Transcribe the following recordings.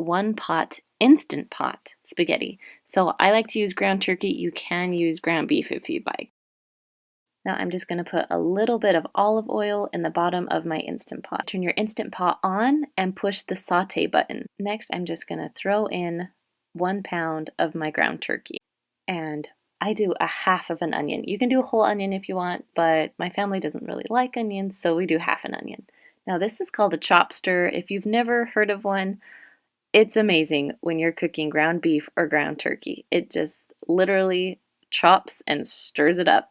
1 pot Instant Pot spaghetti. So I like to use ground turkey. You can use ground beef if you'd like. Now I'm just going to put a little bit of olive oil in the bottom of my Instant Pot. Turn your Instant Pot on and push the saute button. Next, I'm just going to throw in 1 pound of my ground turkey. And I do a half of an onion. You can do a whole onion if you want, but my family doesn't really like onions, so we do half an onion. Now this is called a chop stir. If you've never heard of one, it's amazing when you're cooking ground beef or ground turkey. It just literally chops and stirs it up.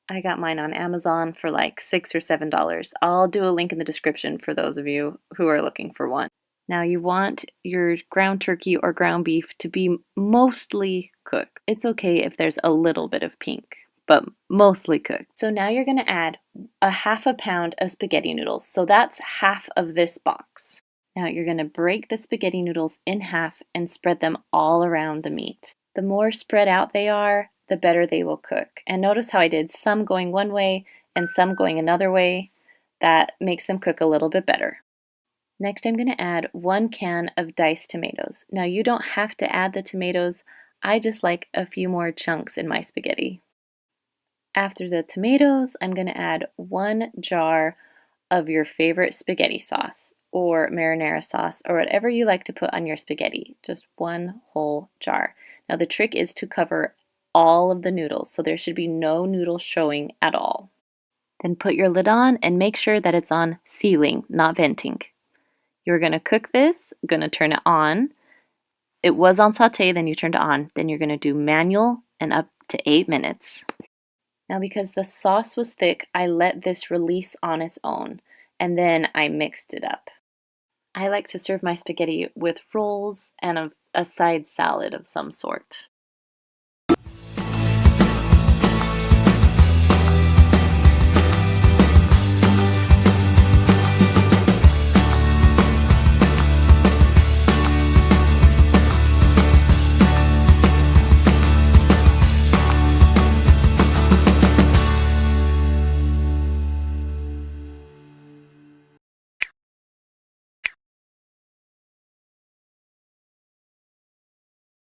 I got mine on Amazon for like $6 or $7. I'll do a link in the description for those of you who are looking for one. Now you want your ground turkey or ground beef to be mostly cooked. It's okay if there's a little bit of pink, but mostly cooked. So now you're going to add a half a pound of spaghetti noodles. So that's half of this box. Now you're going to break the spaghetti noodles in half and spread them all around the meat. The more spread out they are, the better they will cook. And notice how I did some going one way and some going another way. That makes them cook a little bit better. Next, I'm going to add 1 can of diced tomatoes. Now you don't have to add the tomatoes. I just like a few more chunks in my spaghetti. After the tomatoes, I'm going to add 1 jar of your favorite spaghetti sauce or marinara sauce or whatever you like to put on your spaghetti. Just 1 whole jar. Now the trick is to cover all of the noodles, so there should be no noodles showing at all. Then put your lid on and make sure that it's on sealing, not venting. You're going to cook this, going to turn it on. It was on saute, then you turned it on. Then you're going to do manual and up to 8 minutes. Now because the sauce was thick, I let this release on its own, and then I mixed it up. I like to serve my spaghetti with rolls and a side salad of some sort.